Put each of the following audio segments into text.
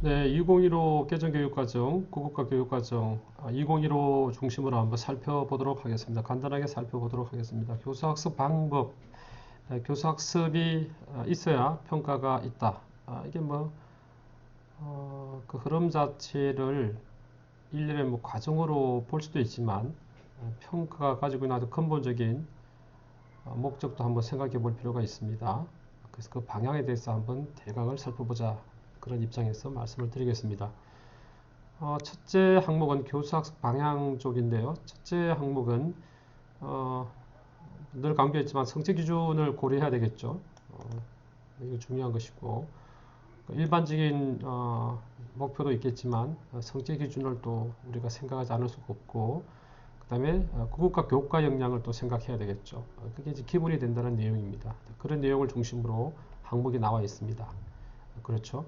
네, 2015 개정교육과정, 구국가 교육과정 2015 중심으로 한번 살펴보도록 하겠습니다. 간단하게 살펴보도록 하겠습니다. 교수학습 방법, 교수학습이 있어야 평가가 있다. 이게 뭐, 그 흐름 자체를 일련의 뭐 과정으로 볼 수도 있지만, 평가가 가지고 있는 아주 근본적인 목적도 한번 생각해 볼 필요가 있습니다. 그래서 그 방향에 대해서 한번 대강을 살펴보자. 그런 입장에서 말씀을 드리겠습니다. 첫째 항목은 교수학습 방향 쪽인데요. 첫째 항목은 늘 강조했지만 성취 기준을 고려해야 되겠죠. 이거 중요한 것이고 일반적인 목표도 있겠지만 성취 기준을 또 우리가 생각하지 않을 수가 없고 그 다음에 구국가 교과 역량을 또 생각해야 되겠죠. 그게 이제 기본이 된다는 내용입니다. 그런 내용을 중심으로 항목이 나와 있습니다. 그렇죠.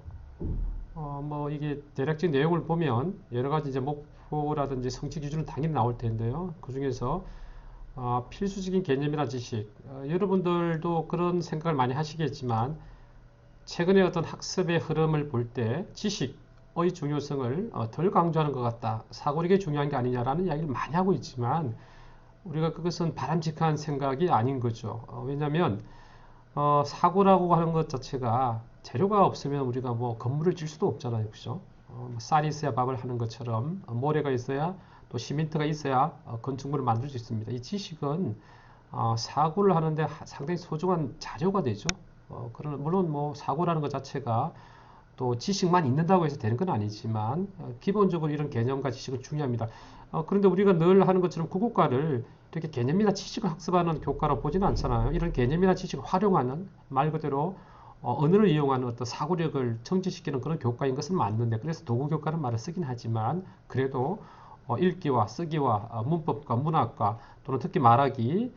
뭐 이게 대략적인 내용을 보면 여러 가지 이제 목표라든지 성취 기준은 당연히 나올 텐데요. 그 중에서 필수적인 개념이나 지식, 여러분들도 그런 생각을 많이 하시겠지만 최근에 어떤 학습의 흐름을 볼 때 지식의 중요성을 덜 강조하는 것 같다. 사고력이 중요한 게 아니냐라는 이야기를 많이 하고 있지만 우리가 그것은 바람직한 생각이 아닌 거죠. 왜냐하면 사고라고 하는 것 자체가 재료가 없으면 우리가 뭐 건물을 질 수도 없잖아요. 그죠? 뭐 쌀이 있어야 밥을 하는 것처럼 모래가 있어야 또 시멘트가 있어야 건축물을 만들 수 있습니다. 이 지식은 사고를 하는데 상당히 소중한 자료가 되죠. 그런 물론 뭐 사고라는 것 자체가 또 지식만 있는다고 해서 되는 건 아니지만 기본적으로 이런 개념과 지식은 중요합니다. 그런데 우리가 늘 하는 것처럼 국어과를 이렇게 개념이나 지식을 학습하는 교과로 보지는 않잖아요. 이런 개념이나 지식을 활용하는 말 그대로 언어를 이용하는 어떤 사고력을 정지시키는 그런 교과인 것은 맞는데 그래서 도구교과는 말을 쓰긴 하지만 그래도 읽기와 쓰기와 문법과 문학과 또는 특히 말하기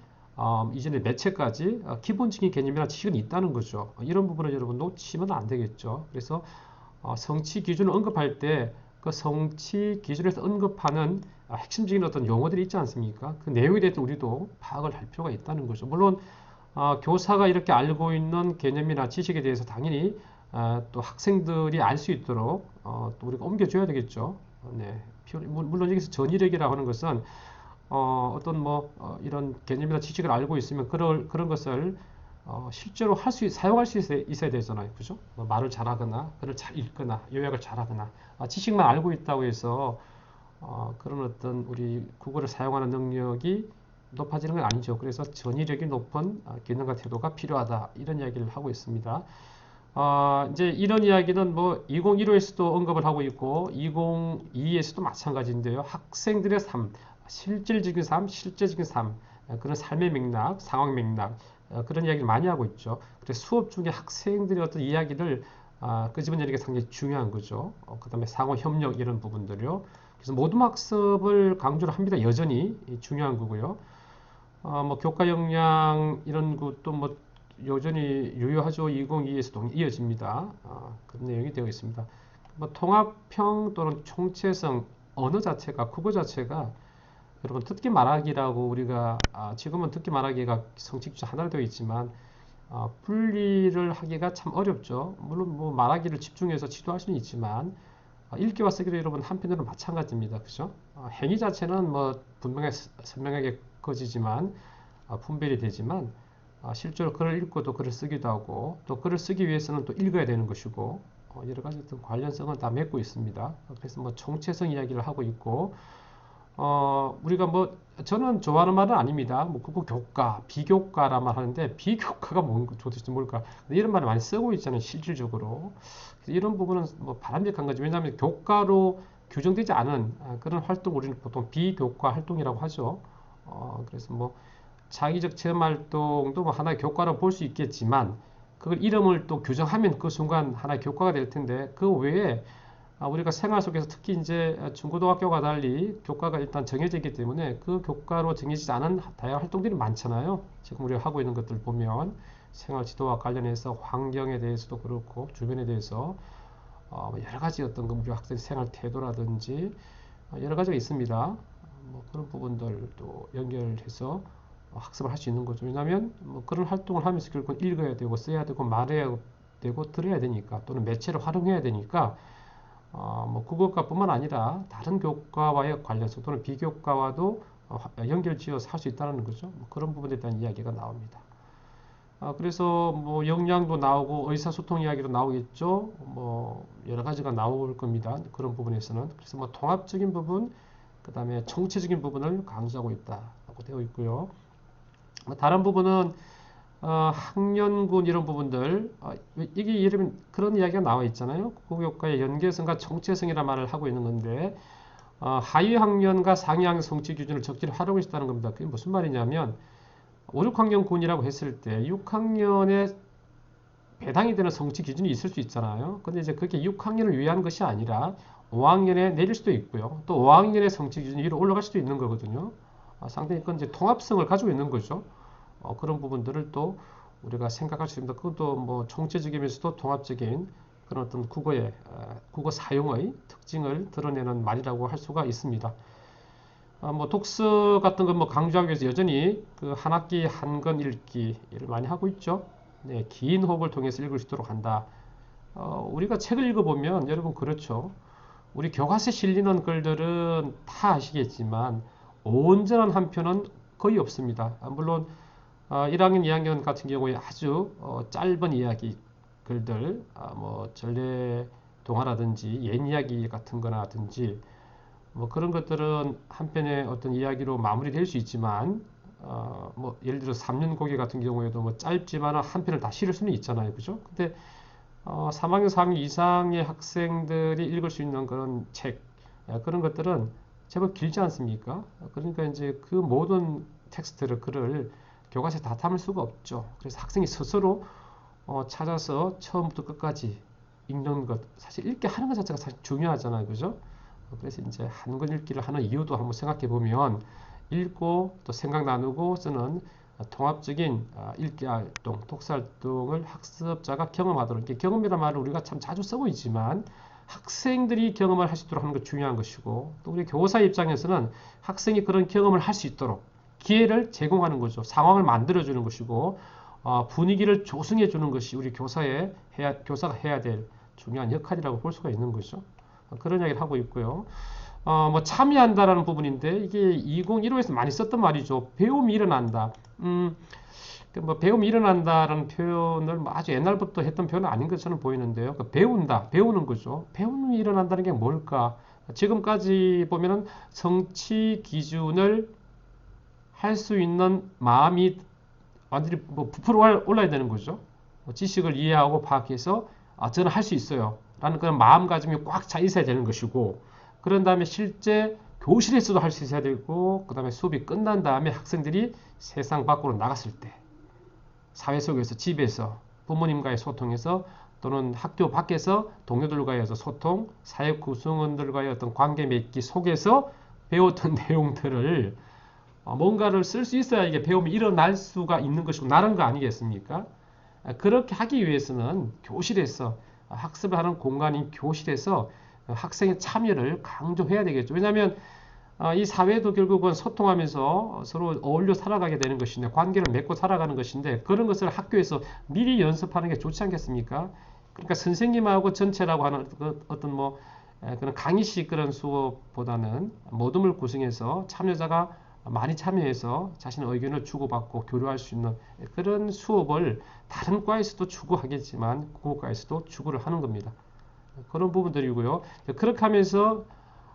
이전에 매체까지 기본적인 개념이나 지식은 있다는 거죠. 이런 부분을 여러분 놓치면 안 되겠죠. 그래서 성취 기준을 언급할 때 그 성취 기준에서 언급하는 핵심적인 어떤 용어들이 있지 않습니까? 그 내용에 대해서 우리도 파악을 할 필요가 있다는 거죠. 물론 교사가 이렇게 알고 있는 개념이나 지식에 대해서 당연히 또 학생들이 알 수 있도록 또 우리가 옮겨줘야 되겠죠. 네. 물론 여기서 전이력이라고 하는 것은 어떤 뭐 이런 개념이나 지식을 알고 있으면 그런 것을 실제로 사용할 수 있어야 되잖아요. 그죠? 뭐 말을 잘하거나, 글을 잘 읽거나, 요약을 잘하거나, 지식만 알고 있다고 해서 그런 어떤 우리 국어를 사용하는 능력이 높아지는 건 아니죠. 그래서 전이력이 높은 기능과 태도가 필요하다. 이런 이야기를 하고 있습니다. 이제 이런 이야기는 뭐 2015에서도 언급을 하고 있고 2022에서도 마찬가지인데요. 학생들의 삶, 실질적인 삶, 실제적인 삶, 그런 삶의 맥락, 상황 맥락 그런 이야기를 많이 하고 있죠. 그래서 수업 중에 학생들의 어떤 이야기를 끄집어내는 게 상당히 중요한 거죠. 그 다음에 상호 협력 이런 부분들요. 그래서 모둠 학습을 강조를 합니다. 여전히 중요한 거고요. 뭐 교과 역량 이런 것도 뭐 여전히 유효하죠. 2022에서도 이어집니다. 그런 내용이 되어 있습니다. 뭐 통합형 또는 총체성 언어 자체가 국어 자체가 여러분 듣기 말하기라고 우리가 지금은 듣기 말하기가 성취 하나로 되어 있지만 분리를 하기가 참 어렵죠. 물론 뭐 말하기를 집중해서 지도할 수는 있지만 읽기와 쓰기도 여러분 한편으로는 마찬가지입니다. 그죠? 행위 자체는 뭐 분명히 선명하게 거지지만 분별이 되지만 실제로 글을 읽고도 글을 쓰기도 하고 또 글을 쓰기 위해서는 또 읽어야 되는 것이고 여러 가지 어떤 관련성은 다 맺고 있습니다. 그래서 뭐 총체성 이야기를 하고 있고 우리가 뭐 저는 좋아하는 말은 아닙니다. 뭐 그거 교과, 비교과라 말하는데 비교과가 도대체 뭘까? 이런 말을 많이 쓰고 있잖아요. 실질적으로 이런 부분은 뭐 바람직한 거죠. 왜냐하면 교과로 규정되지 않은 그런 활동 우리는 보통 비교과 활동이라고 하죠. 그래서 뭐 창의적 체험 활동도 뭐 하나의 교과로 볼 수 있겠지만 그걸 이름을 또 규정하면 그 순간 하나의 교과가 될 텐데 그 외에 우리가 생활 속에서 특히 이제 중고등학교와 달리 교과가 일단 정해져 있기 때문에 그 교과로 정해지지 않은 다양한 활동들이 많잖아요. 지금 우리가 하고 있는 것들 보면 생활 지도와 관련해서 환경에 대해서도 그렇고 주변에 대해서 여러 가지 어떤 우리 학생 생활 태도라든지 여러 가지가 있습니다. 뭐 그런 부분들도 연결해서 학습을 할 수 있는 거죠. 왜냐하면 뭐 그런 활동을 하면서 결국은 읽어야 되고 써야 되고 말해야 되고 들어야 되니까 또는 매체를 활용해야 되니까 뭐 국어과뿐만 아니라 다른 교과와의 관련성 또는 비교과와도 연결지어서 할 수 있다는 거죠. 뭐 그런 부분에 대한 이야기가 나옵니다. 그래서 뭐 역량도 나오고 의사소통 이야기도 나오겠죠. 뭐 여러 가지가 나올 겁니다. 그런 부분에서는. 그래서 뭐 통합적인 부분, 그 다음에 총체적인 부분을 강조하고 있다고 되어 있고요. 다른 부분은 학년군 이런 부분들, 이게 예를 들면 그런 이야기가 나와 있잖아요. 국어교과의 연계성과 총체성이라는 말을 하고 있는 건데, 하위 학년과 상위 학년 성취 기준을 적절히 활용하고 있다는 겁니다. 그게 무슨 말이냐면 5, 6학년군이라고 했을 때 6학년에 배당이 되는 성취 기준이 있을 수 있잖아요. 근데 이제 그게 6학년을 위한 것이 아니라 5학년에 내릴 수도 있고요. 또 5학년의 성취 기준이 위로 올라갈 수도 있는 거거든요. 상당히 그건 이제 통합성을 가지고 있는 거죠. 그런 부분들을 또 우리가 생각할 수 있습니다. 그것도 뭐 총체적이면서도 통합적인 그런 어떤 국어 사용의 특징을 드러내는 말이라고 할 수가 있습니다. 뭐 독서 같은 건 뭐 강조하기 위해서 여전히 그 한 학기 한 권 읽기를 많이 하고 있죠. 네, 긴 호흡을 통해서 읽을 수 있도록 한다. 우리가 책을 읽어보면 여러분 그렇죠. 우리 교과서에 실리는 글들은 다 아시겠지만 온전한 한 편은 거의 없습니다. 물론 1학년, 2학년 같은 경우에 아주 짧은 이야기 글들, 뭐 전래 동화라든지 옛 이야기 같은 거라든지 뭐 그런 것들은 한 편의 어떤 이야기로 마무리될 수 있지만 뭐 예를 들어 3년 고개 같은 경우에도 뭐 짧지만 한 편을 다 실을 수는 있잖아요. 그죠? 근데 3학년, 4학년 이상의 학생들이 읽을 수 있는 그런 책, 그런 것들은 제법 길지 않습니까? 그러니까 이제 그 모든 텍스트를, 글을 교과서에 다 담을 수가 없죠. 그래서 학생이 스스로 찾아서 처음부터 끝까지 읽는 것, 사실 읽게 하는 것 자체가 사실 중요하잖아요. 그죠? 그래서 이제 한 권 읽기를 하는 이유도 한번 생각해 보면 읽고 또 생각 나누고 쓰는 통합적인 읽기 활동, 독서 활동을 학습자가 경험하도록, 이렇게 경험이라는 말을 우리가 참 자주 쓰고 있지만 학생들이 경험을 할 수 있도록 하는 게 중요한 것이고, 또 우리 교사 입장에서는 학생이 그런 경험을 할 수 있도록 기회를 제공하는 거죠. 상황을 만들어 주는 것이고 분위기를 조성해 주는 것이 우리 교사가 해야 될 중요한 역할이라고 볼 수가 있는 거죠. 그런 이야기를 하고 있고요. 뭐 참여한다라는 부분인데 이게 2015에서 많이 썼던 말이죠. 배움이 일어난다. 뭐 배움이 일어난다라는 표현을 뭐 아주 옛날부터 했던 표현은 아닌 것처럼 보이는데요. 배운다, 배우는 거죠. 배움이 일어난다는 게 뭘까? 지금까지 보면은 성취 기준을 할 수 있는 마음이 완전히 뭐 부풀어 올라야 되는 거죠. 지식을 이해하고 파악해서 저는 할 수 있어요. 라는 그런 마음가짐이 꽉 차 있어야 되는 것이고, 그런 다음에 실제 교실에서도 할 수 있어야 되고, 그 다음에 수업이 끝난 다음에 학생들이 세상 밖으로 나갔을 때 사회 속에서, 집에서 부모님과의 소통에서 또는 학교 밖에서 동료들과의 소통, 사회 구성원들과의 어떤 관계 맺기 속에서 배웠던 내용들을 뭔가를 쓸 수 있어야 이게 배움이 일어날 수가 있는 것이고 나른 거 아니겠습니까? 그렇게 하기 위해서는 교실에서, 학습을 하는 공간인 교실에서 학생의 참여를 강조해야 되겠죠. 왜냐하면 이 사회도 결국은 소통하면서 서로 어울려 살아가게 되는 것인데, 관계를 맺고 살아가는 것인데, 그런 것을 학교에서 미리 연습하는 게 좋지 않겠습니까? 그러니까 선생님하고 전체라고 하는 어떤 뭐 그런 강의식 그런 수업보다는 모둠을 구성해서 참여자가 많이 참여해서 자신의 의견을 주고받고 교류할 수 있는 그런 수업을 다른 과에서도 추구하겠지만 국어과에서도 추구를 하는 겁니다. 그런 부분들이고요. 그렇게 하면서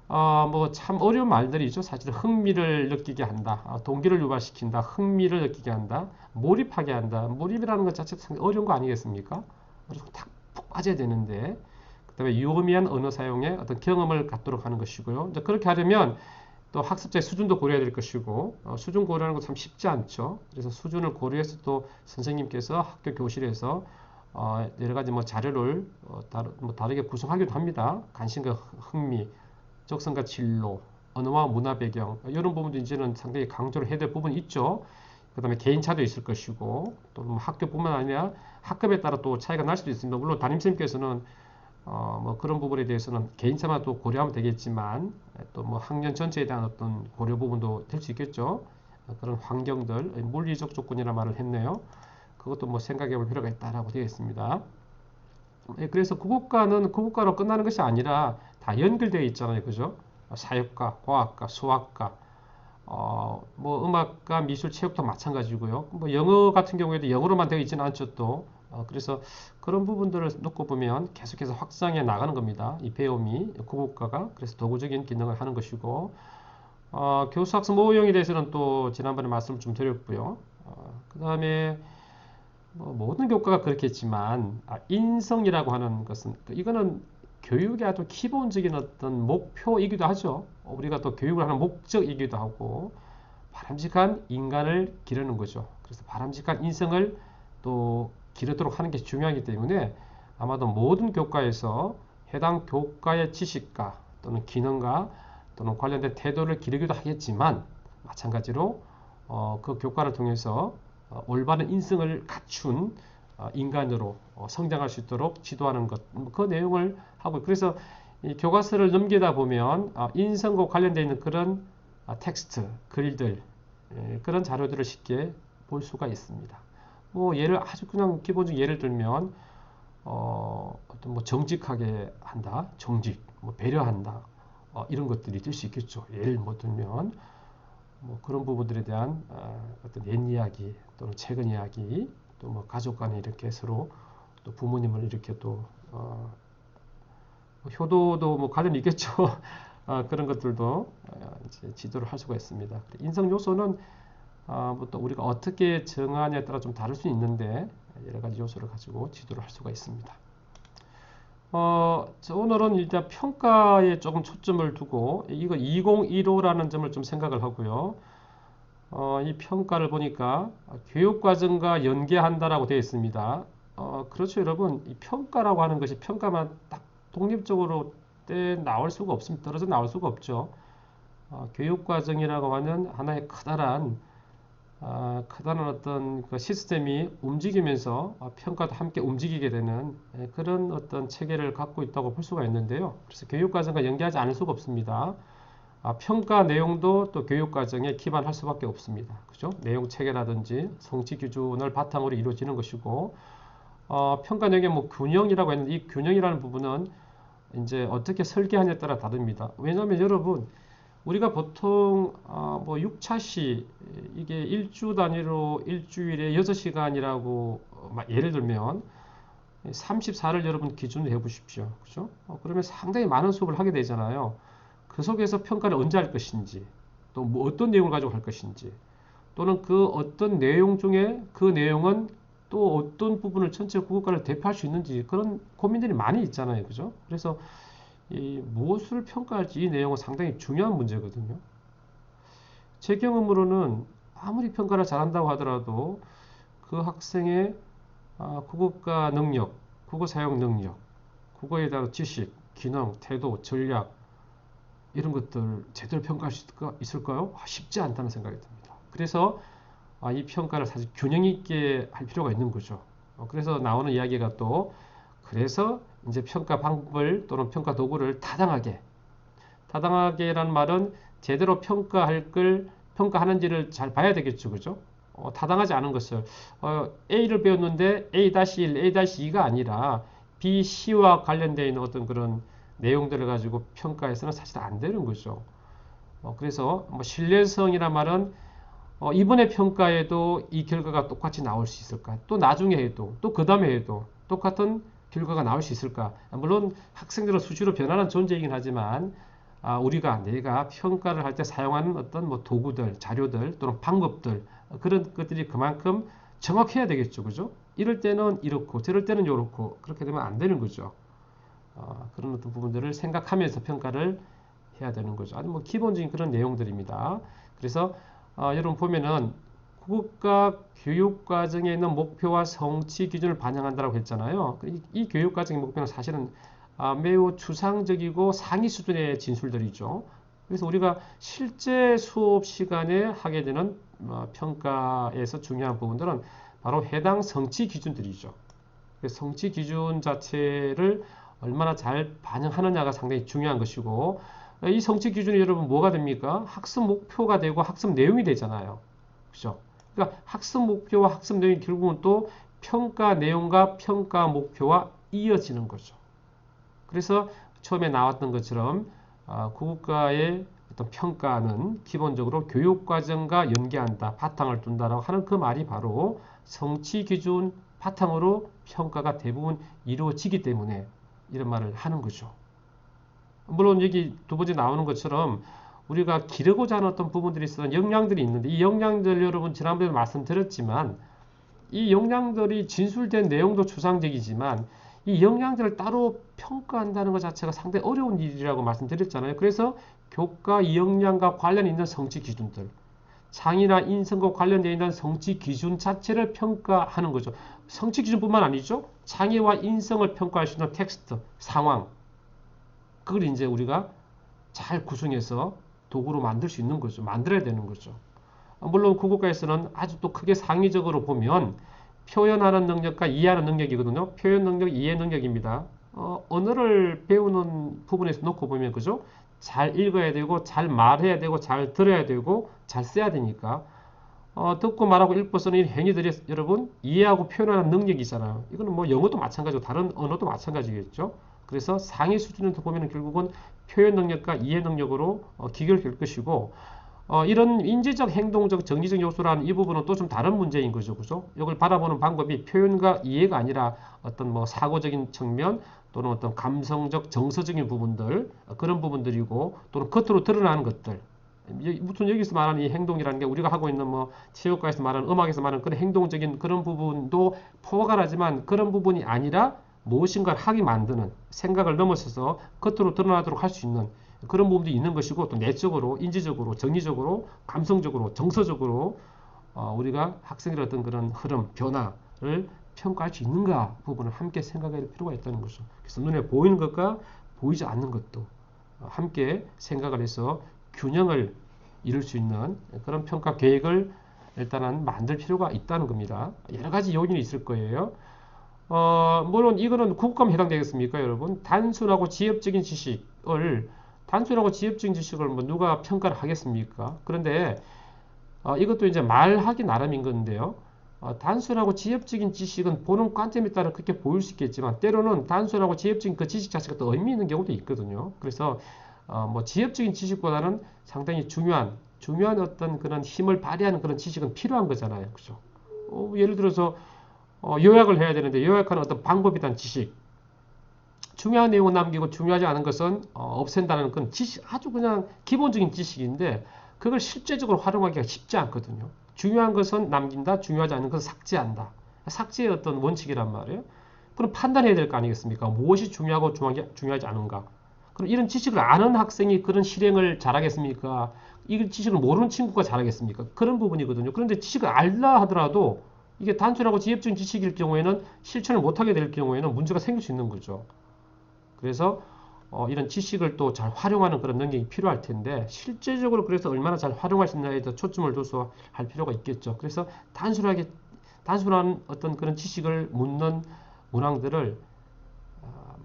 뭐 참 어려운 말들이죠. 사실 흥미를 느끼게 한다, 동기를 유발시킨다, 흥미를 느끼게 한다, 몰입하게 한다. 몰입이라는 것 자체가 상당히 어려운 거 아니겠습니까? 그래서 푹 빠져야 되는데, 그 다음에 유의미한 언어 사용에 어떤 경험을 갖도록 하는 것이고요. 이제 그렇게 하려면 또 학습자의 수준도 고려해야 될 것이고, 수준 고려하는 거 참 쉽지 않죠. 그래서 수준을 고려해서 또 선생님께서 학교 교실에서 여러 가지 뭐 자료를 다르게 구성하기도 합니다. 관심과 흥미, 적성과 진로, 언어와 문화 배경, 이런 부분도 이제는 상당히 강조를 해야 될 부분이 있죠. 그 다음에 개인차도 있을 것이고, 또 뭐 학교뿐만 아니라 학급에 따라 또 차이가 날 수도 있습니다. 물론 담임선생님께서는 뭐 그런 부분에 대해서는 개인차만 또 고려하면 되겠지만, 또 뭐 학년 전체에 대한 어떤 고려 부분도 될 수 있겠죠. 그런 환경들, 물리적 조건이라 말을 했네요. 그것도 뭐 생각해 볼 필요가 있다라고 되어 있습니다. 그래서 국어과는 국어과로 끝나는 것이 아니라 다 연결되어 있잖아요. 그죠? 사역과, 과학과, 수학과, 뭐 음악과, 미술, 체육도 마찬가지고요. 뭐 영어 같은 경우에도 영어로만 되어 있지는 않죠. 또 그래서 그런 부분들을 놓고 보면 계속해서 확장해 나가는 겁니다. 이 배움이 국어과가 그래서 도구적인 기능을 하는 것이고 교수 학습 모형에 대해서는 또 지난번에 말씀을 좀 드렸고요. 그 다음에 뭐 모든 교과가 그렇겠지만 인성이라고 하는 것은 이거는 교육의 아주 기본적인 어떤 목표이기도 하죠. 우리가 또 교육을 하는 목적이기도 하고 바람직한 인간을 기르는 거죠. 그래서 바람직한 인성을 또 기르도록 하는 게 중요하기 때문에 아마도 모든 교과에서 해당 교과의 지식과 또는 기능과 또는 관련된 태도를 기르기도 하겠지만 마찬가지로 그 교과를 통해서 올바른 인성을 갖춘 인간으로 성장할 수 있도록 지도하는 것, 그 내용을 하고 그래서 이 교과서를 넘기다 보면 인성과 관련되어 있는 그런 텍스트, 글들 그런 자료들을 쉽게 볼 수가 있습니다. 뭐 예를 아주 그냥 기본적인 예를 들면 어떤 뭐 정직하게 한다, 정직, 뭐 배려한다 이런 것들이 될 수 있겠죠. 예를 못 들면 뭐 그런 부분들에 대한 어떤 옛 이야기 또는 최근 이야기 또 뭐 가족 간에 이렇게 서로 또 부모님을 이렇게 또 효도도 뭐 관련이 있겠죠. 그런 것들도 이제 지도를 할 수가 있습니다. 인성 요소는 또 우리가 어떻게 정하냐에 따라 좀 다를 수 있는데 여러 가지 요소를 가지고 지도를 할 수가 있습니다. 오늘은 일단 평가에 조금 초점을 두고 이거 2015라는 점을 좀 생각을 하고요. 이 평가를 보니까 교육과정과 연계한다라고 되어 있습니다. 그렇죠, 여러분. 이 평가라고 하는 것이 평가만 딱 독립적으로 나올 수가 없습니다. 떨어져 나올 수가 없죠. 교육과정이라고 하는 하나의 커다란 어떤 그 시스템이 움직이면서 평가도 함께 움직이게 되는 그런 어떤 체계를 갖고 있다고 볼 수가 있는데요. 그래서 교육과정과 연계하지 않을 수가 없습니다. 평가 내용도 또 교육과정에 기반할 수밖에 없습니다. 그죠? 내용 체계라든지 성취 기준을 바탕으로 이루어지는 것이고, 평가 내용의 뭐 균형이라고 했는데 이 균형이라는 부분은 이제 어떻게 설계하냐에 따라 다릅니다. 왜냐하면 여러분, 우리가 보통 뭐 6차시 이게 일주 단위로 일주일에 6시간이라고 예를 들면 34를 여러분 기준으로 해보십시오. 그죠? 그러면 상당히 많은 수업을 하게 되잖아요. 그 속에서 평가를 언제 할 것인지, 또 뭐 어떤 내용을 가지고 할 것인지, 또는 그 어떤 내용 중에 그 내용은 또 어떤 부분을 전체 국어과를 대표할 수 있는지 그런 고민들이 많이 있잖아요. 그죠? 그래서 이 무엇을 평가할지 이 내용은 상당히 중요한 문제거든요. 제 경험으로는 아무리 평가를 잘한다고 하더라도 그 학생의 국어과 능력, 국어 사용 능력, 국어에 대한 지식, 기능, 태도, 전략 이런 것들 제대로 평가할 수 있을까요? 쉽지 않다는 생각이 듭니다. 그래서 이 평가를 사실 균형 있게 할 필요가 있는 거죠. 그래서 나오는 이야기가 또 그래서 이제 평가 방법을 또는 평가 도구를 타당하게라는 말은 제대로 평가할 걸 평가하는지를 잘 봐야 되겠죠. 그죠? 타당하지 않은 것을 A를 배웠는데 A-1, A-2가 아니라 B, C와 관련되어 있는 어떤 그런 내용들을 가지고 평가해서는 사실 안 되는 거죠. 그래서 뭐 신뢰성이란 말은 이번에 평가에도 이 결과가 똑같이 나올 수 있을까? 또 나중에 해도, 또 그 다음에 해도 똑같은 결과가 나올 수 있을까? 물론 학생들은 수시로 변하는 존재이긴 하지만 내가 평가를 할 때 사용하는 어떤 뭐 도구들, 자료들 또는 방법들 그런 것들이 그만큼 정확해야 되겠죠, 그죠? 이럴 때는 이렇고 저럴 때는 이렇고 그렇게 되면 안 되는 거죠. 그런 어떤 부분들을 생각하면서 평가를 해야 되는 거죠. 아주 뭐 기본적인 그런 내용들입니다. 그래서 여러분 보면은 국가 교육과정에 있는 목표와 성취 기준을 반영한다고 했잖아요. 이 교육과정의 목표는 사실은 매우 추상적이고 상위 수준의 진술들이죠. 그래서 우리가 실제 수업 시간에 하게 되는 평가에서 중요한 부분들은 바로 해당 성취 기준들이죠. 그래서 성취 기준 자체를 얼마나 잘 반영하느냐가 상당히 중요한 것이고 이 성취 기준이 여러분 뭐가 됩니까? 학습 목표가 되고 학습 내용이 되잖아요. 그죠? 그러니까 학습 목표와 학습 내용이 결국은 또 평가 내용과 평가 목표와 이어지는 거죠. 그래서 처음에 나왔던 것처럼 국가의 어떤 평가는 기본적으로 교육과정과 연계한다, 바탕을 둔다라고 하는 그 말이 바로 성취 기준 바탕으로 평가가 대부분 이루어지기 때문에 이런 말을 하는 거죠. 물론 여기 두 번째 나오는 것처럼 우리가 기르고자 하는 어떤 부분들이 있어서 역량들이 있는데 이 역량들 여러분 지난번에 말씀드렸지만 이 역량들이 진술된 내용도 추상적이지만 이 역량들을 따로 평가한다는 것 자체가 상당히 어려운 일이라고 말씀드렸잖아요. 그래서 교과 이 역량과 관련 있는 성취 기준들, 장이나 인성과 관련되어 있는 성취 기준 자체를 평가하는 거죠. 성취 기준뿐만 아니죠. 장애와 인성을 평가할 수 있는 텍스트, 상황, 그걸 이제 우리가 잘 구성해서 도구로 만들 수 있는 거죠. 만들어야 되는 거죠. 물론 국어과에서는 아주 또 크게 상위적으로 보면 표현하는 능력과 이해하는 능력이거든요. 표현 능력, 이해 능력입니다. 언어를 배우는 부분에서 놓고 보면 그죠? 잘 읽어야 되고 잘 말해야 되고 잘 들어야 되고 잘 써야 되니까 듣고 말하고 읽고 쓰는 이 행위들이 여러분 이해하고 표현하는 능력이잖아요. 이거는 뭐 영어도 마찬가지고 다른 언어도 마찬가지겠죠. 그래서 상위 수준에서 보면 결국은 표현 능력과 이해 능력으로 기결될 것이고 이런 인지적, 행동적, 정리적 요소라는 이 부분은 또 좀 다른 문제인 거죠. 그죠? 이걸 바라보는 방법이 표현과 이해가 아니라 어떤 뭐 사고적인 측면 또는 어떤 감성적, 정서적인 부분들 그런 부분들이고 또는 겉으로 드러나는 것들. 무슨 여기서 말하는 이 행동이라는 게 우리가 하고 있는 뭐 체육과에서 말하는 음악에서 말하는 그런 행동적인 그런 부분도 포괄 하지만 그런 부분이 아니라 무엇인가를 하게 만드는 생각을 넘어서서 겉으로 드러나도록 할 수 있는 그런 부분도 있는 것이고 또 내적으로, 인지적으로, 정리적으로, 감성적으로, 정서적으로 우리가 학생들의 어떤 그런 흐름, 변화를 평가할 수 있는가 부분을 함께 생각할 필요가 있다는 거죠. 그래서 눈에 보이는 것과 보이지 않는 것도 함께 생각을 해서 균형을 이룰 수 있는 그런 평가 계획을 일단은 만들 필요가 있다는 겁니다. 여러 가지 요인이 있을 거예요. 물론 이거는 국어과에 해당되겠습니까, 여러분? 단순하고 지엽적인 지식을 뭐 누가 평가를 하겠습니까? 그런데 이것도 이제 말하기 나름인 건데요. 단순하고 지엽적인 지식은 보는 관점에 따라 그렇게 보일 수 있겠지만 때로는 단순하고 지엽적인 그 지식 자체가 또 의미 있는 경우도 있거든요. 그래서 뭐 지엽적인 지식보다는 상당히 중요한 어떤 그런 힘을 발휘하는 그런 지식은 필요한 거잖아요. 그죠? 예를 들어서 요약을 해야 되는데 요약하는 어떤 방법에 대한 지식, 중요한 내용은 남기고 중요하지 않은 것은 없앤다는 건 지식, 아주 그냥 기본적인 지식인데 그걸 실제적으로 활용하기가 쉽지 않거든요. 중요한 것은 남긴다, 중요하지 않은 것은 삭제한다. 삭제의 어떤 원칙이란 말이에요. 그럼 판단해야 될 거 아니겠습니까? 무엇이 중요하고 중요하지 않은가? 그럼 이런 지식을 아는 학생이 그런 실행을 잘하겠습니까? 이 지식을 모르는 친구가 잘하겠습니까? 그런 부분이거든요. 그런데 지식을 알라 하더라도 이게 단순하고 지엽적인 지식일 경우에는 실천을 못하게 될 경우에는 문제가 생길 수 있는 거죠. 그래서 이런 지식을 또 잘 활용하는 그런 능력이 필요할 텐데 실제적으로 그래서 얼마나 잘 활용할 수 있느냐에 대해서 초점을 둬서 할 필요가 있겠죠. 그래서 단순한 어떤 그런 지식을 묻는 문항들을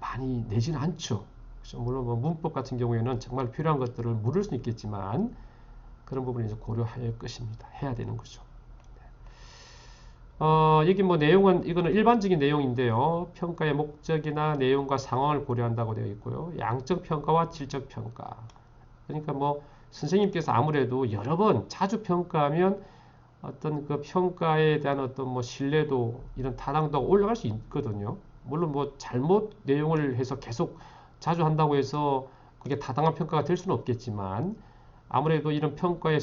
많이 내지는 않죠. 그래서 물론 뭐 문법 같은 경우에는 정말 필요한 것들을 물을 수는 있겠지만 그런 부분을 이제 고려할 것입니다. 해야 되는 거죠. 여기 뭐 내용은 이거는 일반적인 내용인데요. 평가의 목적이나 내용과 상황을 고려한다고 되어 있고요. 양적 평가와 질적 평가. 그러니까 뭐 선생님께서 아무래도 여러 번 자주 평가하면 어떤 그 평가에 대한 어떤 뭐 신뢰도 이런 타당도가 올라갈 수 있거든요. 물론 뭐 잘못 내용을 해서 계속 자주 한다고 해서 그게 타당한 평가가 될 수는 없겠지만 아무래도 이런 평가의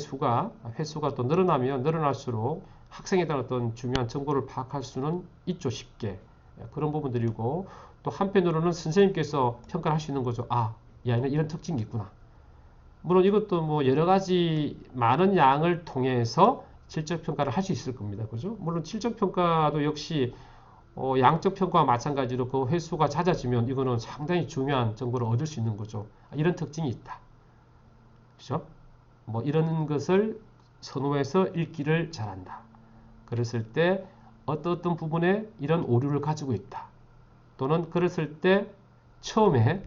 횟수가 또 늘어나면 늘어날수록 학생에 대한 어떤 중요한 정보를 파악할 수는 있죠, 쉽게. 그런 부분들이고, 또 한편으로는 선생님께서 평가를 할 수 있는 거죠. 이 아이는 이런 특징이 있구나. 물론 이것도 뭐 여러 가지 많은 양을 통해서 질적 평가를 할 수 있을 겁니다. 그죠? 물론 질적 평가도 역시 양적 평가와 마찬가지로 그 횟수가 잦아지면 이거는 상당히 중요한 정보를 얻을 수 있는 거죠. 이런 특징이 있다. 그죠? 뭐 이런 것을 선호해서 읽기를 잘한다. 그랬을 때 어떤 부분에 이런 오류를 가지고 있다. 또는 그랬을 때 처음에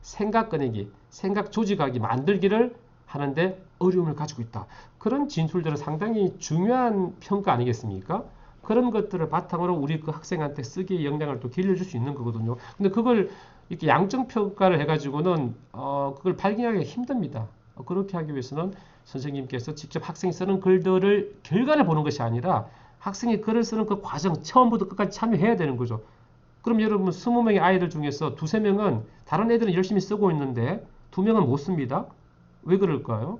생각 꺼내기, 생각 조직하기, 만들기를 하는데 어려움을 가지고 있다. 그런 진술들은 상당히 중요한 평가 아니겠습니까? 그런 것들을 바탕으로 우리 그 학생한테 쓰기에 영향을 또 길러줄 수 있는 거거든요. 근데 그걸 이렇게 양적 평가를 해가지고는 그걸 발견하기가 힘듭니다. 그렇게 하기 위해서는 선생님께서 직접 학생이 쓰는 글들을 결과를 보는 것이 아니라 학생이 글을 쓰는 그 과정 처음부터 끝까지 참여해야 되는 거죠. 그럼 여러분 20명의 아이들 중에서 두세 명은 다른 애들은 열심히 쓰고 있는데 두 명은 못 씁니다. 왜 그럴까요?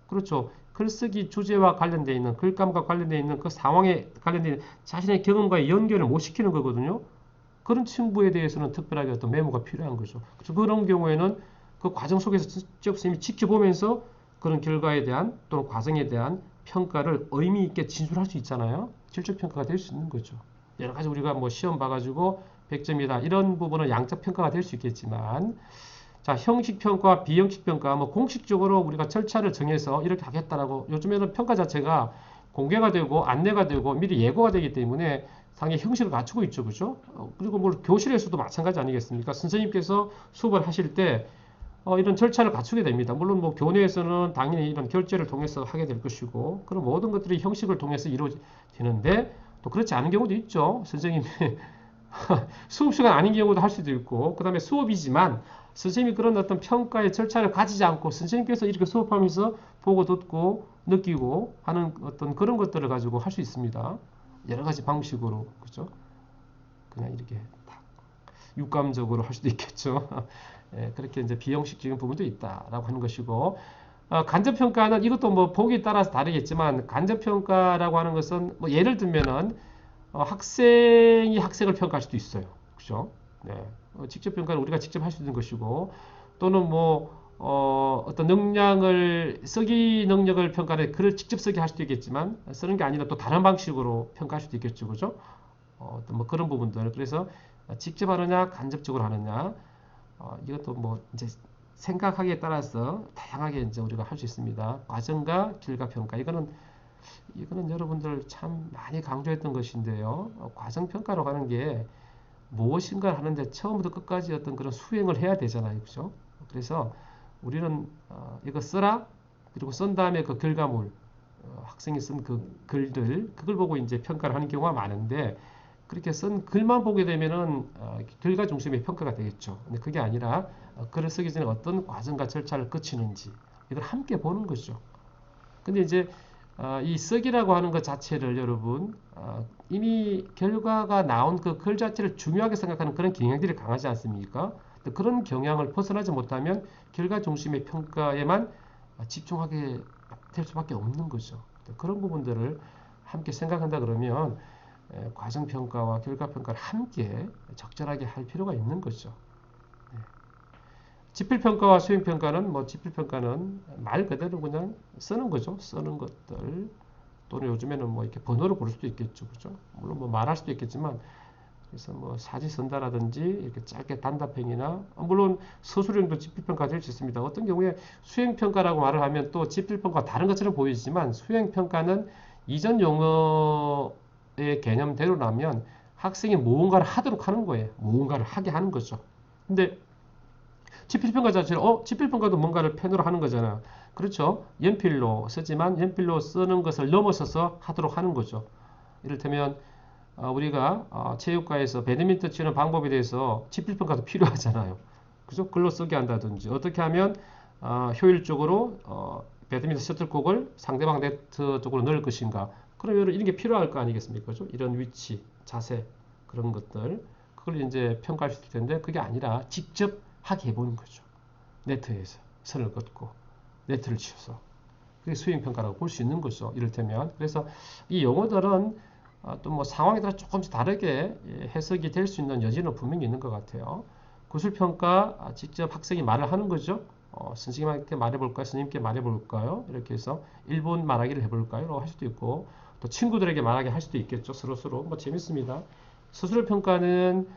그렇죠. 글쓰기 주제와 관련되어 있는 글감과 관련되어 있는 그 상황에 관련되어 있는 자신의 경험과의 연결을 못 시키는 거거든요. 그런 친구에 대해서는 특별하게 어떤 메모가 필요한 거죠. 그래서 그런 경우에는 그 과정 속에서 직접 선생님이 지켜보면서 그런 결과에 대한 또는 과정에 대한 평가를 의미 있게 진술할 수 있잖아요. 질적 평가가 될 수 있는 거죠. 여러 가지 우리가 뭐 시험 봐가지고 100점이다 이런 부분은 양적 평가가 될 수 있겠지만, 자, 형식 평가, 비형식 평가, 뭐 공식적으로 우리가 절차를 정해서 이렇게 하겠다라고 요즘에는 평가 자체가 공개가 되고 안내가 되고 미리 예고가 되기 때문에 상당히 형식을 갖추고 있죠, 그죠? 그리고 뭐 교실에서도 마찬가지 아니겠습니까? 선생님께서 수업을 하실 때 이런 절차를 갖추게 됩니다. 물론 뭐 교내에서는 당연히 이런 결제를 통해서 하게 될 것이고 그런 모든 것들이 형식을 통해서 이루어지는데 또 그렇지 않은 경우도 있죠. 선생님이 수업 시간 아닌 경우도 할 수도 있고, 그 다음에 수업이지만 선생님이 그런 어떤 평가의 절차를 가지지 않고 선생님께서 이렇게 수업하면서 보고 듣고 느끼고 하는 어떤 그런 것들을 가지고 할 수 있습니다. 여러 가지 방식으로, 그죠? 그냥 이렇게 육감적으로 할 수도 있겠죠. 예, 그렇게 이제 비형식적인 부분도 있다라고 하는 것이고, 간접평가는 이것도 뭐 보기에 따라서 다르겠지만 간접평가라고 하는 것은 뭐 예를 들면은 학생이 학생을 평가할 수도 있어요. 그죠? 네. 직접 평가는 우리가 직접 할 수 있는 것이고, 또는 뭐 어떤 능력을 쓰기 능력을 평가를 글을 직접 쓰게 할 수도 있겠지만 쓰는 게 아니라 또 다른 방식으로 평가할 수도 있겠죠, 그죠? 어떤 뭐 그런 부분들. 그래서 직접 하느냐, 간접적으로 하느냐, 이것도 뭐 이제 생각하기에 따라서 다양하게 이제 우리가 할 수 있습니다. 과정과 결과 평가. 이거는 여러분들 참 많이 강조했던 것인데요. 과정 평가로 하는 게 무엇인가를 하는데 처음부터 끝까지 어떤 그런 수행을 해야 되잖아요, 그죠? 그래서 우리는 이거 써라, 그리고 쓴 다음에 그 결과물, 학생이 쓴 그 글들, 그걸 보고 이제 평가를 하는 경우가 많은데, 그렇게 쓴 글만 보게 되면은 결과 중심의 평가가 되겠죠. 근데 그게 아니라 글을 쓰기 전에 어떤 과정과 절차를 거치는지 이걸 함께 보는 거죠. 근데 이제 이 쓰기라고 하는 것 자체를 여러분 이미 결과가 나온 그 글 자체를 중요하게 생각하는 그런 경향들이 강하지 않습니까? 그런 경향을 벗어나지 못하면 결과 중심의 평가에만 집중하게 될 수밖에 없는 거죠. 그런 부분들을 함께 생각한다 그러면 과정평가와 결과평가를 함께 적절하게 할 필요가 있는 거죠. 지필평가와 수행평가는 뭐 지필평가는 말 그대로 그냥 쓰는 거죠. 쓰는 것들. 또는 요즘에는 뭐 이렇게 번호로 부를 수도 있겠죠. 그죠? 물론 뭐 말할 수도 있겠지만, 그래서 뭐 사지 쓴다라든지 이렇게 짧게 단답형이나, 물론 서술형도 지필평가 될 수 있습니다. 어떤 경우에 수행평가라고 말을 하면 또 지필평가가 다른 것처럼 보이지만 수행평가는 이전 용어의 개념대로라면 학생이 무언가를 하도록 하는 거예요. 무언가를 하게 하는 거죠. 근데 지필평가 자체는 지필평가도 뭔가를 펜으로 하는 거잖아요. 그렇죠. 연필로 쓰지만 연필로 쓰는 것을 넘어서서 하도록 하는 거죠. 이를테면 우리가 체육과에서 배드민턴 치는 방법에 대해서 지필평가도 필요하잖아요. 그죠? 글로 쓰게 한다든지 어떻게 하면 효율적으로 배드민턴 셔틀콕을 상대방 네트 쪽으로 넣을 것인가. 그러면 이런 게 필요할 거 아니겠습니까? 그죠? 이런 위치, 자세 그런 것들 그걸 이제 평가할 수 있을 텐데 그게 아니라 직접 하게 해보는 거죠. 네트에서 선을 긋고 네트를 치워서 그게 수행평가라고 볼 수 있는 거죠. 이를테면 그래서 이 용어들은 또 뭐 상황에 따라 조금씩 다르게 해석이 될 수 있는 여지는 분명히 있는 것 같아요. 구술평가 직접 학생이 말을 하는 거죠. 선생님한테 말해볼까요? 선생님께 말해볼까요? 이렇게 해서 1분 말하기를 해볼까요? 라고 할 수도 있고 또 친구들에게 말하게 할 수도 있겠죠. 서로서로 뭐 재밌습니다. 스스로평가는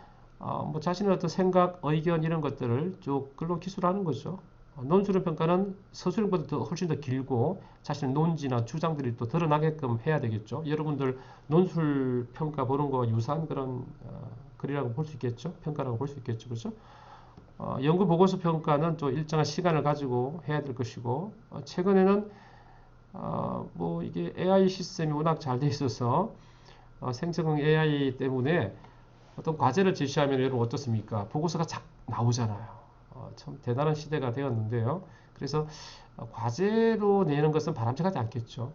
뭐 자신의 어떤 생각, 의견 이런 것들을 쭉 글로 기술하는 거죠. 논술형 평가는 서술형보다 훨씬 더 길고 자신의 논지나 주장들이 또 드러나게끔 해야 되겠죠. 여러분들 논술 평가 보는 거와 유사한 그런 글이라고 볼 수 있겠죠. 평가라고 볼 수 있겠죠. 그렇죠? 연구 보고서 평가는 또 일정한 시간을 가지고 해야 될 것이고 최근에는 뭐 이게 AI 시스템이 워낙 잘 돼 있어서 생성형 AI 때문에 어떤 과제를 제시하면 여러분 어떻습니까? 보고서가 나오잖아요. 참 대단한 시대가 되었는데요. 그래서 과제로 내는 것은 바람직하지 않겠죠.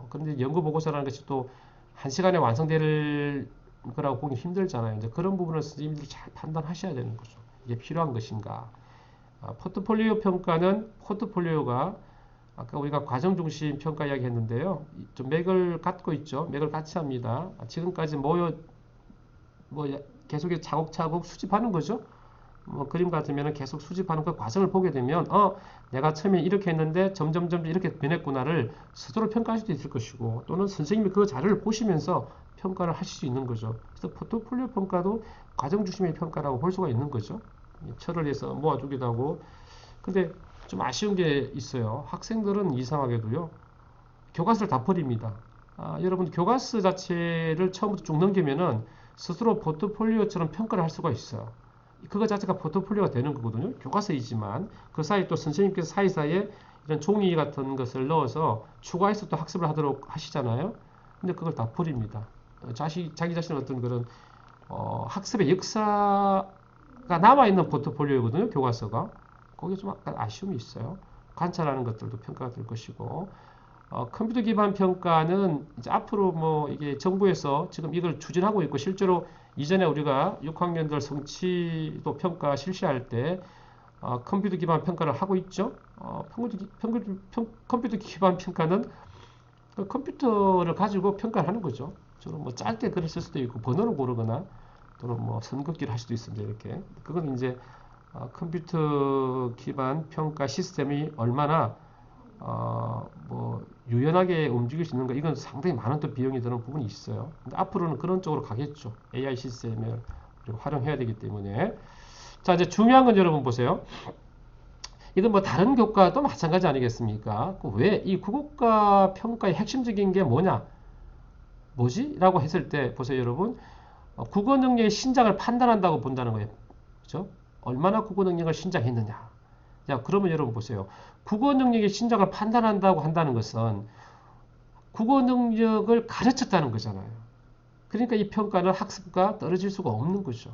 그런데 연구 보고서라는 것이 또 한 시간에 완성될 거라고 보기 힘들잖아요. 이제 그런 부분을 선생님들이 잘 판단하셔야 되는 거죠. 이게 필요한 것인가. 포트폴리오 평가는 포트폴리오가 아까 우리가 과정 중심 평가 이야기 했는데요. 좀 맥을 갖고 있죠. 맥을 같이 합니다. 지금까지 뭐 계속 차곡차곡 수집하는 거죠. 뭐 그림 같으면 계속 수집하는 그 과정을 보게 되면 내가 처음에 이렇게 했는데 점점점 이렇게 변했구나를 스스로 평가할 수도 있을 것이고 또는 선생님이 그 자료를 보시면서 평가를 하실 수 있는 거죠. 그래서 포트폴리오 평가도 과정 중심의 평가라고 볼 수가 있는 거죠. 철을 해서 모아두기도 하고. 근데 좀 아쉬운 게 있어요. 학생들은 이상하게도요. 교과서를 다 버립니다. 여러분 교과서 자체를 처음부터 쭉 넘기면은 스스로 포트폴리오처럼 평가를 할 수가 있어요. 그거 자체가 포트폴리오가 되는 거거든요. 교과서이지만 그 사이 또 선생님께서 사이사이에 이런 종이 같은 것을 넣어서 추가해서 또 학습을 하도록 하시잖아요. 근데 그걸 다 버립니다. 자기 자신의 어떤 그런 학습의 역사가 남아있는 포트폴리오거든요. 교과서가. 거기에 좀 약간 아쉬움이 있어요. 관찰하는 것들도 평가가 될 것이고 컴퓨터 기반 평가는 이제 앞으로 뭐 이게 정부에서 지금 이걸 추진하고 있고 실제로 이전에 우리가 6학년들 성취도 평가 실시할 때 컴퓨터 기반 평가를 하고 있죠. 컴퓨터 기반 평가는 그 컴퓨터를 가지고 평가를 하는 거죠. 저는 뭐 짧게 글을 쓸 수도 있고 번호를 고르거나 또는 뭐 선긋기를 할 수도 있습니다. 이렇게 그건 이제 컴퓨터 기반 평가 시스템이 얼마나 뭐 유연하게 움직일 수 있는가 이건 상당히 많은 또 비용이 드는 부분이 있어요. 근데 앞으로는 그런 쪽으로 가겠죠. AI 시스템을 활용해야 되기 때문에. 자, 이제 중요한 건 여러분 보세요. 이건 뭐 다른 교과도 마찬가지 아니겠습니까? 왜 이 국어과 평가의 핵심적인 게 뭐지? 라고 했을 때 보세요, 여러분. 국어 능력의 신장을 판단한다고 본다는 거예요. 그죠? 얼마나 국어 능력을 신장했느냐. 자, 그러면 여러분 보세요. 국어 능력의 신장을 판단한다고 한다는 것은 국어 능력을 가르쳤다는 거잖아요. 그러니까 이 평가는 학습과 떨어질 수가 없는 거죠.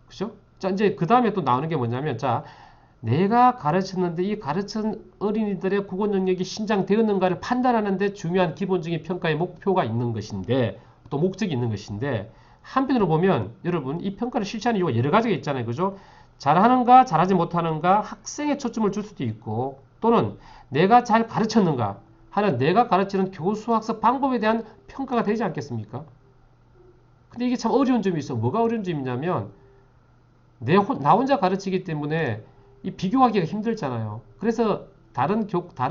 그죠? 자, 이제 그 다음에 또 나오는 게 뭐냐면, 자, 내가 가르쳤는데 이 가르친 어린이들의 국어 능력이 신장되었는가를 판단하는데 중요한 기본적인 평가의 목표가 있는 것인데, 또 목적이 있는 것인데, 한편으로 보면 여러분 이 평가를 실시하는 이유가 여러 가지가 있잖아요. 그죠? 잘하는가 잘하지 못하는가 학생에 초점을 줄 수도 있고 또는 내가 잘 가르쳤는가 하는 내가 가르치는 교수 학습 방법에 대한 평가가 되지 않겠습니까? 근데 이게 참 어려운 점이 있어. 뭐가 어려운 점이냐면 나 혼자 가르치기 때문에 이 비교하기가 힘들잖아요. 그래서 다른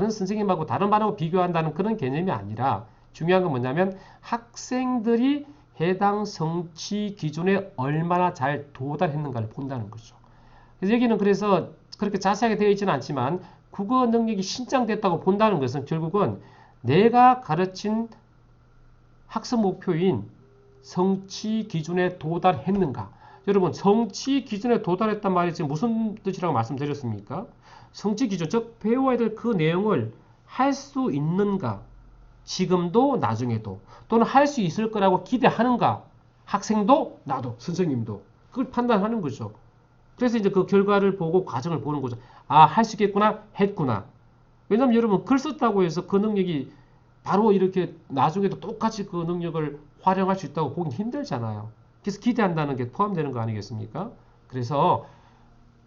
선생님하고 다른 반하고 비교한다는 그런 개념이 아니라 중요한 건 뭐냐면 학생들이 해당 성취 기준에 얼마나 잘 도달했는가를 본다는 거죠. 그래서 여기는 그래서 그렇게 자세하게 되어 있지는 않지만 국어 능력이 신장됐다고 본다는 것은 결국은 내가 가르친 학습 목표인 성취 기준에 도달했는가. 여러분 성취 기준에 도달했단 말이 지금 무슨 뜻이라고 말씀드렸습니까? 성취 기준, 즉 배워야 될 그 내용을 할 수 있는가. 지금도 나중에도 또는 할 수 있을 거라고 기대하는가. 학생도 나도 선생님도 그걸 판단하는 거죠. 그래서 이제 그 결과를 보고 과정을 보는 거죠. 할 수 있겠구나 했구나. 왜냐면 여러분 글 썼다고 해서 그 능력이 바로 이렇게 나중에도 똑같이 그 능력을 활용할 수 있다고 보긴 힘들잖아요. 그래서 기대한다는 게 포함되는 거 아니겠습니까? 그래서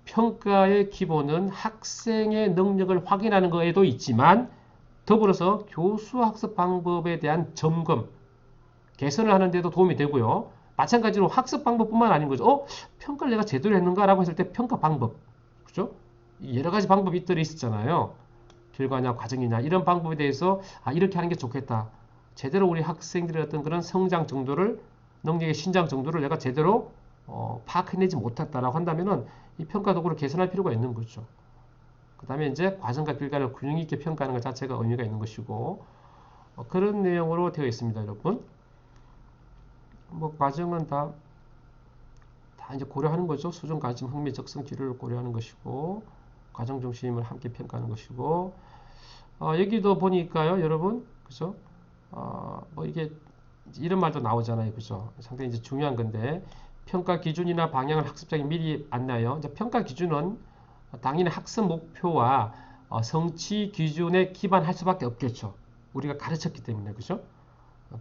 평가의 기본은 학생의 능력을 확인하는 거에도 있지만 더불어서 교수 학습 방법에 대한 점검, 개선을 하는 데도 도움이 되고요. 마찬가지로 학습 방법뿐만 아닌 거죠. 평가를 내가 제대로 했는가라고 했을 때 평가 방법, 그죠? 여러 가지 방법이 있었잖아요. 결과냐, 과정이냐 이런 방법에 대해서 이렇게 하는 게 좋겠다. 제대로 우리 학생들의 어떤 그런 성장 정도를 능력의 신장 정도를 내가 제대로 파악해내지 못했다라고 한다면은 이 평가 도구를 개선할 필요가 있는 거죠. 그 다음에 이제 과정과 결과를 균형 있게 평가하는 것 자체가 의미가 있는 것이고 그런 내용으로 되어 있습니다, 여러분. 뭐 과정은 다 이제 고려하는 거죠. 수준, 관심, 흥미, 적성, 기류를 고려하는 것이고 과정 중심을 함께 평가하는 것이고 여기도 보니까요, 여러분, 그죠? 뭐 이게 이런 말도 나오잖아요, 그죠? 상당히 이제 중요한 건데 평가 기준이나 방향을 학습자에게 미리 안내하여 이제 평가 기준은 당연히 학습 목표와 성취 기준에 기반할 수밖에 없겠죠. 우리가 가르쳤기 때문에 그죠?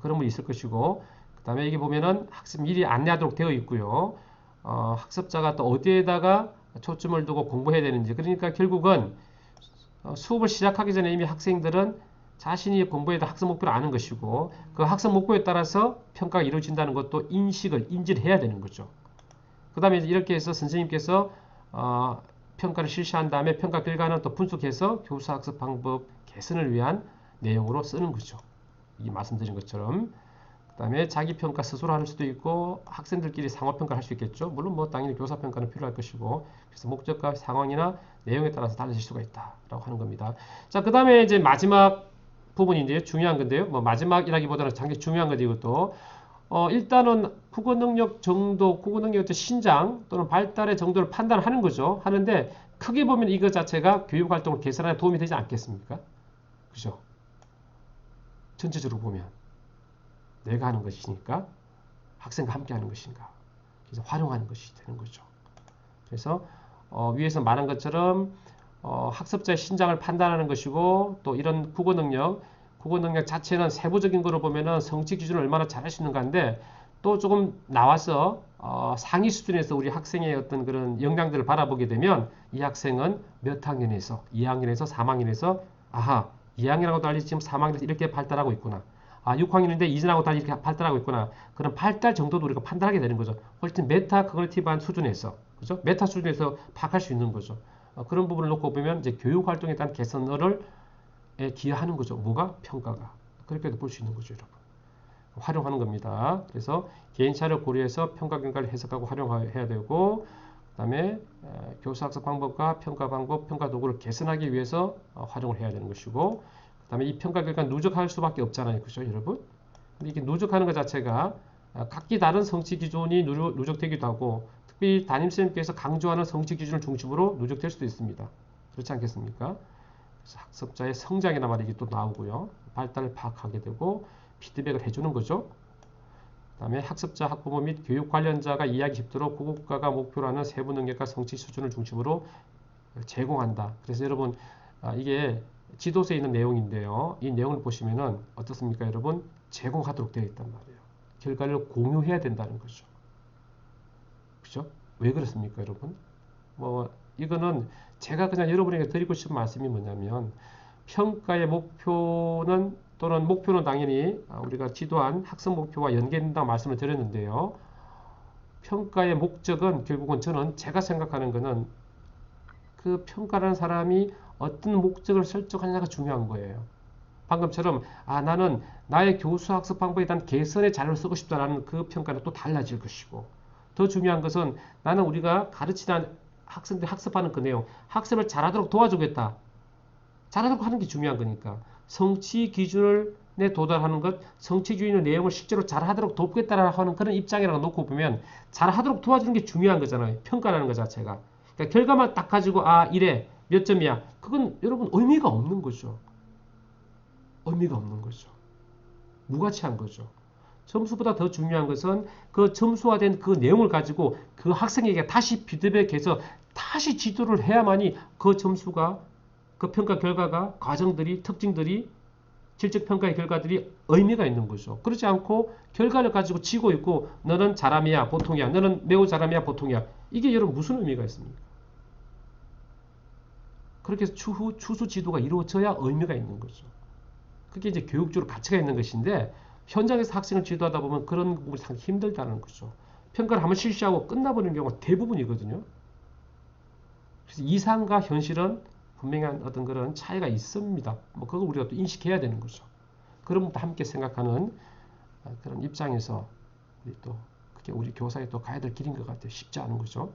그런 분이 있을 것이고 그 다음에 여기 보면은 학습 미리 안내하도록 되어 있고요. 학습자가 또 어디에다가 초점을 두고 공부해야 되는지 그러니까 결국은 수업을 시작하기 전에 이미 학생들은 자신이 공부해야 될 학습 목표를 아는 것이고 그 학습 목표에 따라서 평가가 이루어진다는 것도 인지를 해야 되는 거죠. 그 다음에 이렇게 해서 선생님께서 평가를 실시한 다음에 평가 결과는 또 분석해서 교수 학습 방법 개선을 위한 내용으로 쓰는 거죠. 이 말씀드린 것처럼 그 다음에 자기 평가 스스로 할 수도 있고 학생들끼리 상호 평가를 할 수 있겠죠. 물론 뭐 당연히 교사 평가는 필요할 것이고 그래서 목적과 상황이나 내용에 따라서 달라질 수가 있다라고 하는 겁니다. 자, 그 다음에 이제 마지막 부분인데요. 중요한 건데요. 뭐 마지막이라기보다는 상당히 중요한 건데 이것도 일단은 국어 능력 정도, 국어 능력의 신장 또는 발달의 정도를 판단하는 거죠. 하는데 크게 보면 이거 자체가 교육 활동을 개선하는 데 도움이 되지 않겠습니까? 그죠? 전체적으로 보면 내가 하는 것이니까 학생과 함께 하는 것인가 그래서 활용하는 것이 되는 거죠. 그래서 위에서 말한 것처럼 학습자의 신장을 판단하는 것이고 또 이런 국어 능력 자체는 세부적인 거로 보면은 성취 기준을 얼마나 잘할 수 있는가인데 또 조금 나와서 상위 수준에서 우리 학생의 어떤 그런 역량들을 바라보게 되면 이 학생은 몇 학년에서 2학년에서 3학년에서 아하 2학년하고 달리 지금 3학년에서 이렇게 발달하고 있구나. 6학년인데 이전하고 달리 이렇게 발달하고 있구나. 그런 발달 정도도 우리가 판단하게 되는 거죠. 훨씬 메타 커그니티브한 수준에서, 그죠? 메타 수준에서 파악할 수 있는 거죠. 그런 부분을 놓고 보면 이제 교육 활동에 대한 개선을 기여하는 거죠. 뭐가? 평가가. 그렇게도 볼 수 있는 거죠, 여러분. 활용하는 겁니다. 그래서 개인차를 고려해서 평가 결과를 해석하고 활용해야 되고, 그 다음에 교사 학습 방법과 평가 방법, 평가 도구를 개선하기 위해서 활용을 해야 되는 것이고, 그 다음에 이 평가 결과 누적할 수밖에 없잖아요, 그죠, 여러분? 근데 이게 누적하는 것 자체가 각기 다른 성취 기준이 누적되기도 하고, 특히 담임선생님께서 강조하는 성취 기준을 중심으로 누적될 수도 있습니다. 그렇지 않겠습니까? 그래서 학습자의 성장이나 말이기 또 나오고요. 발달을 파악하게 되고 피드백을 해주는 거죠. 그 다음에 학습자, 학부모 및 교육 관련자가 이해하기 쉽도록 국어국가가 목표로 하는 세부 능력과 성취 수준을 중심으로 제공한다. 그래서 여러분 이게 지도서에 있는 내용인데요. 이 내용을 보시면은 어떻습니까, 여러분? 제공하도록 되어 있단 말이에요. 결과를 공유해야 된다는 거죠. 그죠? 왜 그렇습니까, 여러분? 이거는 제가 그냥 여러분에게 드리고 싶은 말씀이 뭐냐면 평가의 목표는 또는 목표는 당연히 우리가 지도한 학습 목표와 연계된다고 말씀을 드렸는데요. 평가의 목적은 결국은 저는 제가 생각하는 거는 그 평가라는 사람이 어떤 목적을 설정하느냐가 중요한 거예요. 방금처럼 나는 나의 교수 학습 방법에 대한 개선의 자료를 쓰고 싶다라는 그 평가는 또 달라질 것이고 더 중요한 것은 나는 우리가 가르치는 학생들이 학습하는 그 내용, 학습을 잘하도록 도와주겠다. 잘하도록 하는 게 중요한 거니까. 성취 기준에 도달하는 것, 성취 기준의 내용을 실제로 잘하도록 돕겠다라고 하는 그런 입장이라고 놓고 보면 잘하도록 도와주는 게 중요한 거잖아요. 평가라는 것 자체가. 그러니까 결과만 딱 가지고 이래 몇 점이야. 그건 여러분 의미가 없는 거죠. 의미가 없는 거죠. 무가치한 거죠. 점수보다 더 중요한 것은 그 점수화된 그 내용을 가지고 그 학생에게 다시 피드백해서 다시 지도를 해야만이 그 점수가 그 평가 결과가 과정들이 특징들이 실적 평가의 결과들이 의미가 있는 거죠. 그렇지 않고 결과를 가지고 치고 있고 너는 잘함이야 보통이야 너는 매우 잘함이야 보통이야 이게 여러분 무슨 의미가 있습니까? 그렇게 해서 추수 지도가 이루어져야 의미가 있는 거죠. 그게 이제 교육적으로 가치가 있는 것인데 현장에서 학생을 지도하다 보면 그런 부분이 상당히 힘들다는 거죠. 평가를 한번 실시하고 끝나버리는 경우가 대부분이거든요. 그래서 이상과 현실은 분명한 어떤 그런 차이가 있습니다. 그걸 우리가 또 인식해야 되는 거죠. 그런 것도 함께 생각하는 그런 입장에서 우리 또 그게 우리 교사에 또 가야 될 길인 것 같아요. 쉽지 않은 거죠.